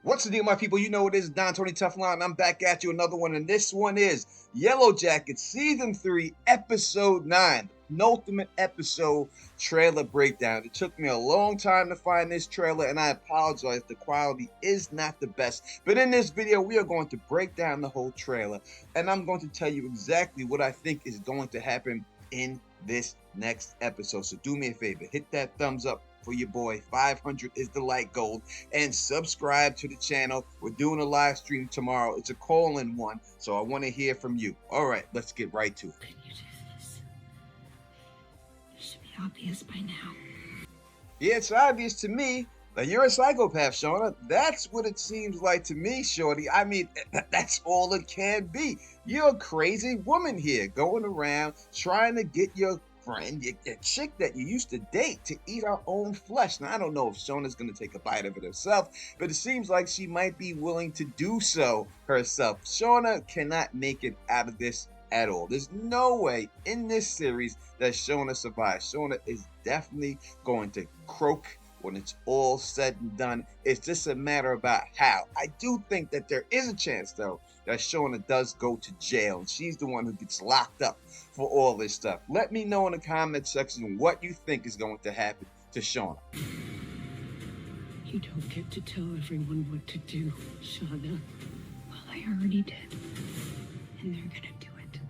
What's the deal, my people? You know it is Don Tony Teflon, and I'm back at you another one, and this one is Yellowjackets Season 3, Episode 9, penultimate episode trailer breakdown. It took me a long time to find this trailer, and I apologize, the quality is not the best. But in this video, we are going to break down the whole trailer, and I'm going to tell you exactly what I think is going to happen in this next episode. So do me a favor, hit that thumbs up for your boy. 500 is the like goal, and subscribe to the channel. We're doing a live stream tomorrow. It's a call-in one, so I want to hear from you. All right, let's get right to it. Could you do this? It should be obvious by now. Yeah, it's obvious to me that you're a psychopath, Shauna. That's what it seems like to me, shorty. I mean, that's all it can be. You're a crazy woman here, going around trying to get your friend, your chick that you used to date, to eat our own flesh. Now, I don't know if Shauna's going to take a bite of it herself, but it seems like she might be willing to do so herself. Shauna cannot make it out of this at all. There's no way in this series that Shauna survives. Shauna is definitely going to croak when it's all said and done. It's just a matter about how. I do think that there is a chance, though, that Shauna does go to jail, and she's the one who gets locked up for all this stuff. Let me know in the comment section what you think is going to happen to Shauna. You don't get to tell everyone what to do, Shauna. Well, I already did. And they're gonna do it.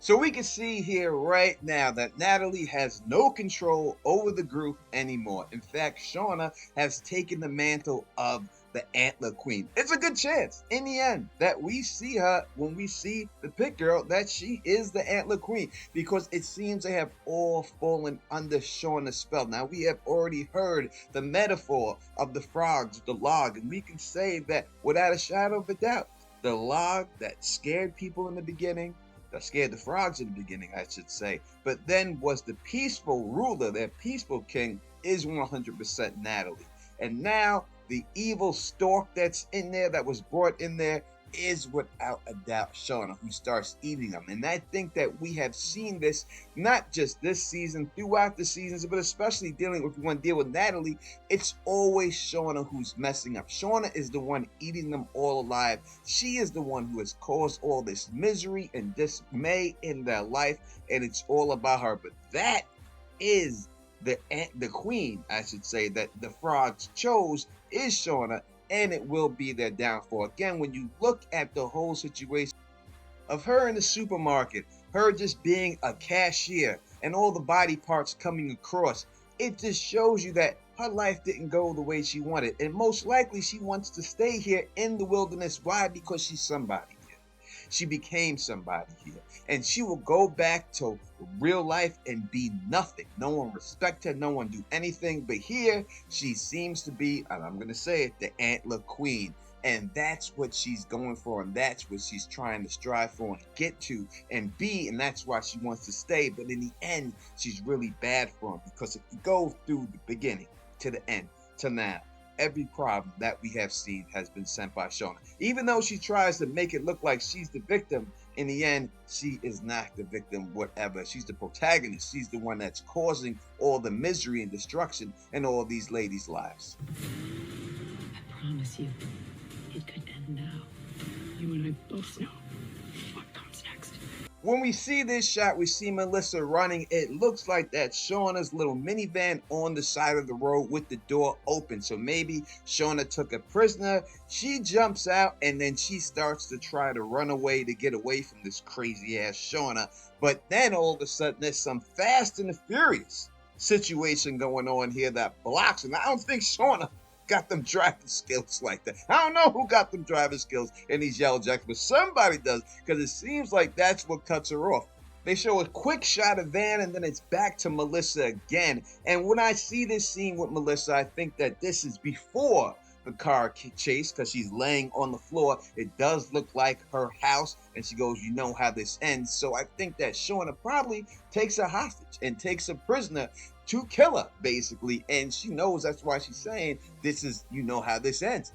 So we can see here right now that Natalie has no control over the group anymore. In fact, Shauna has taken the mantle of the Antler Queen. It's a good chance in the end that we see her, when we see the pit girl, that she is the Antler Queen, because it seems they have all fallen under Shauna's spell. Now, we have already heard the metaphor of the frogs, the log, and we can say that without a shadow of a doubt, the log that scared people in the beginning, that scared the frogs in the beginning, I should say, but then was the peaceful ruler, their peaceful king, is 100% Natalie. And now the evil stork that's in there, that was brought in there, is without a doubt Shauna, who starts eating them. And I think that we have seen this not just this season, throughout the seasons, but especially dealing, if you want to deal with Natalie, it's always Shauna who's messing up. Shauna is the one eating them all alive. She is the one who has caused all this misery and dismay in their life, and it's all about her. But that is the queen, I should say, that the frogs chose, is Shauna, and it will be their downfall. Again, when you look at the whole situation of her in the supermarket, her just being a cashier, and all the body parts coming across, it just shows you that her life didn't go the way she wanted. And most likely she wants to stay here in the wilderness. Why? Because she's somebody here. She became somebody here. And she will go back to real life and be nothing. No one respect her, no one do anything. But here, she seems to be, and I'm going to say it, the Antler Queen. And that's what she's going for, and that's what she's trying to strive for and get to and be, and that's why she wants to stay. But in the end, she's really bad for him, because if you go through the beginning to the end to now, every problem that we have seen has been sent by Shauna. Even though she tries to make it look like she's the victim, in the end, she is not the victim, whatever. She's the protagonist. She's the one that's causing all the misery and destruction in all these ladies' lives. I promise you, it could end now. You and I both know what comes next. When we see this shot, we see Melissa running. It looks like that's Shauna's little minivan on the side of the road with the door open. So maybe Shauna took a prisoner. She jumps out, and then she starts to try to run away to get away from this crazy ass Shauna. But then all of a sudden, there's some Fast and the Furious situation going on here that blocks. And I don't think Shauna got them driving skills like that. I don't know who got them driving skills in these Yellowjackets, but somebody does, because it seems like that's what cuts her off. They show a quick shot of Van, and then it's back to Melissa again. And when I see this scene with Melissa, I think that this is before the car chase, because she's laying on the floor. It does look like her house, and she goes, you know how this ends. So I think that Shauna probably takes a hostage and takes a prisoner to kill her, basically, and she knows that's why she's saying this is, you know how this ends.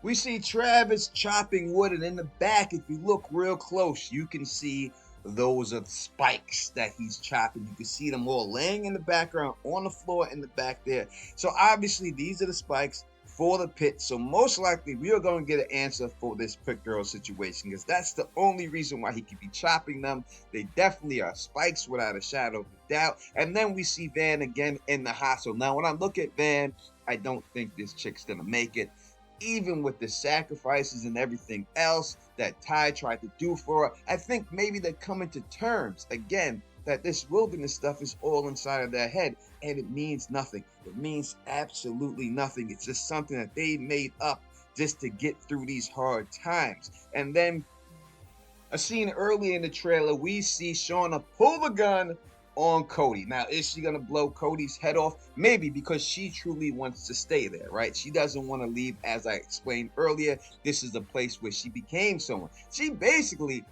We see Travis chopping wood, and in the back, if you look real close, you can see those are the spikes that he's chopping. You can see them all laying in the background on the floor in the back there. So obviously these are the spikes for the pit. So most likely we are going to get an answer for this pit girl situation, because that's the only reason why he could be chopping them. They definitely are spikes without a shadow of a doubt. And then we see Van again in the hospital. Now when I look at Van, I don't think this chick's gonna make it. Even with the sacrifices and everything else that Ty tried to do for her, I think maybe they're coming to terms again that this wilderness stuff is all inside of their head, and it means nothing. It means absolutely nothing. It's just something that they made up just to get through these hard times. And then a scene early in the trailer, we see Shauna pull the gun on Cody. Now, is she going to blow Cody's head off? Maybe, because she truly wants to stay there, right? She doesn't want to leave. As I explained earlier, this is a place where she became someone. She basically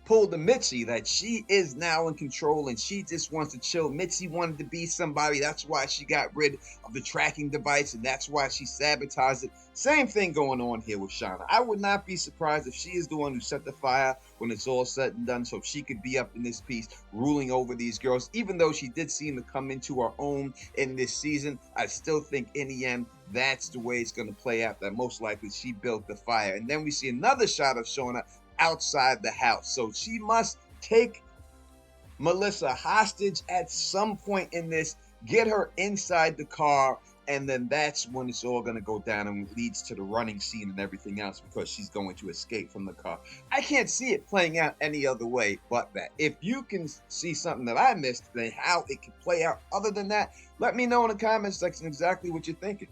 pulled the Mitzi that she is now in control and she just wants to chill. Mitzi wanted to be somebody. That's why she got rid of the tracking device, and that's why she sabotaged it. Same thing going on here with Shauna. I would not be surprised if she is the one who set the fire when it's all said and done, so she could be up in this piece ruling over these girls. Even though she did seem to come into her own in this season, I still think in the end that's the way it's going to play out, that most likely she built the fire. And then we see another shot of Shauna outside the house. So she must take Melissa hostage at some point in this, get her inside the car, and then that's when it's all going to go down and leads to the running scene and everything else, because she's going to escape from the car. I can't see it playing out any other way but that. If you can see something that I missed, then how it could play out other than that, let me know in the comment section exactly what you're thinking.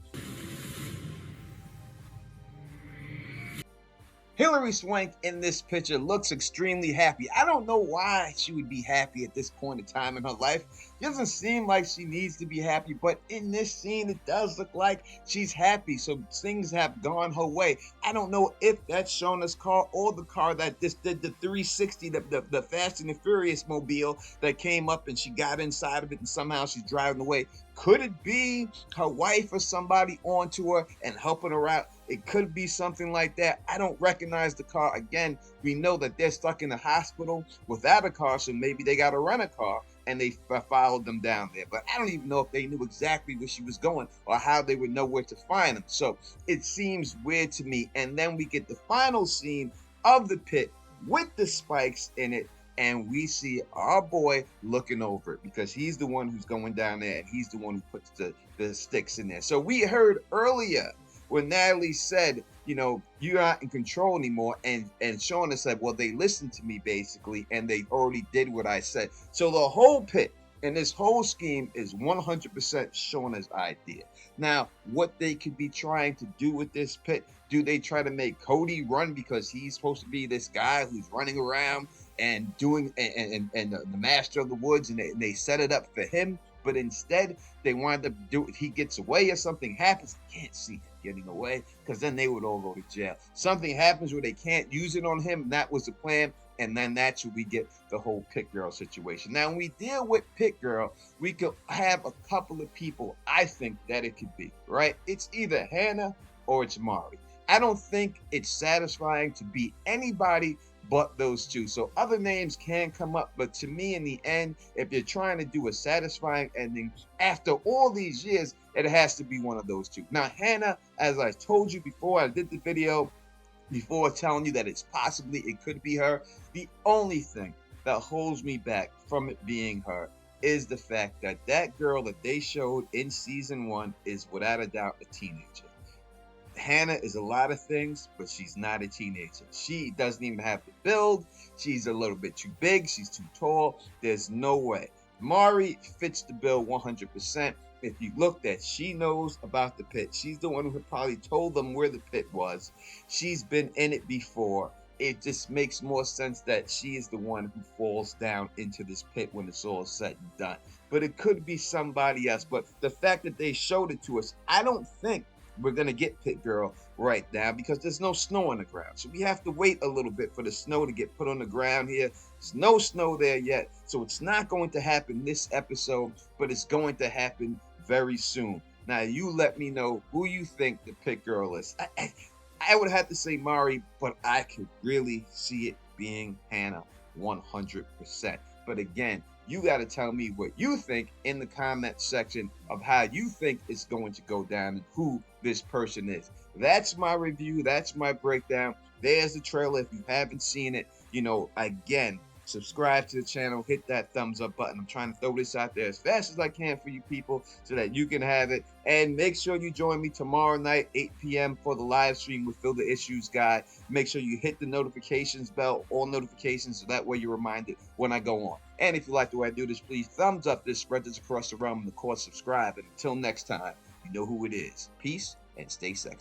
Hilary Swank in this picture looks extremely happy. I don't know why she would be happy at this point in time in her life. It doesn't seem like she needs to be happy, but in this scene, it does look like she's happy. So things have gone her way. I don't know if that's Shauna's car or the car that just did the 360, the Fast and the Furious mobile that came up and she got inside of it and somehow she's driving away. Could it be her wife or somebody onto her and helping her out? It could be something like that. I don't recognize the car. Again, we know that they're stuck in the hospital without a car, so maybe they got to rent a car and they followed them down there. But I don't even know if they knew exactly where she was going or how they would know where to find them. So it seems weird to me. And then we get the final scene of the pit with the spikes in it. And we see our boy looking over it, because he's the one who's going down there and he's the one who puts the sticks in there. So we heard earlier when Natalie said, you know, you're not in control anymore. And Shauna said, well, they listened to me basically, and they already did what I said. So the whole pit and this whole scheme is 100% Shauna's idea. Now, what they could be trying to do with this pit, do they try to make Cody run because he's supposed to be this guy who's running around and doing and the master of the woods, and they set it up for him, but instead they wanted to do it. He gets away or something happens. I can't see him getting away, because then they would all go to jail. Something happens where they can't use it on him. That was the plan. And then that's where we get the whole Pit Girl situation. Now, when we deal with Pit Girl, we could have a couple of people I think that it could be, right? It's either Hannah or it's Mari. I don't think it's satisfying to be anybody but those two. So other names can come up, but to me, in the end, if you're trying to do a satisfying ending after all these years, it has to be one of those two. Now, Hannah, as I told you before, I did the video before telling you that it could be her. The only thing that holds me back from it being her is the fact that that girl that they showed in season 1 is without a doubt a teenager. Hannah is a lot of things, but she's not a teenager. She doesn't even have the build. She's a little bit too big. She's too tall. There's no way. Mari fits the bill 100%. If you looked at, she knows about the pit. She's the one who probably told them where the pit was. She's been in it before. It just makes more sense that she is the one who falls down into this pit when it's all said and done. But it could be somebody else. But the fact that they showed it to us, I don't think we're going to get Pit Girl right now, because there's no snow on the ground. So we have to wait a little bit for the snow to get put on the ground here. There's no snow there yet. So it's not going to happen this episode, but it's going to happen very soon. Now, you let me know who you think the Pit Girl is. I would have to say Mari, but I could really see it being Hannah 100%. But again, you got to tell me what you think in the comment section of how you think it's going to go down and who this person is. That's my review. That's my breakdown. There's the trailer. If you haven't seen it, again, subscribe to the channel, hit that thumbs up button. I'm trying to throw this out there as fast as I can for you people so that you can have it. And make sure you join me tomorrow night, 8 p.m. for the live stream with Fill the Issues Guy. Make sure you hit the notifications bell, all notifications, so that way you're reminded when I go on. And if you like the way I do this, please thumbs up this, spread this across the realm, and of course subscribe. And until next time, you know who it is. Peace and stay sexy.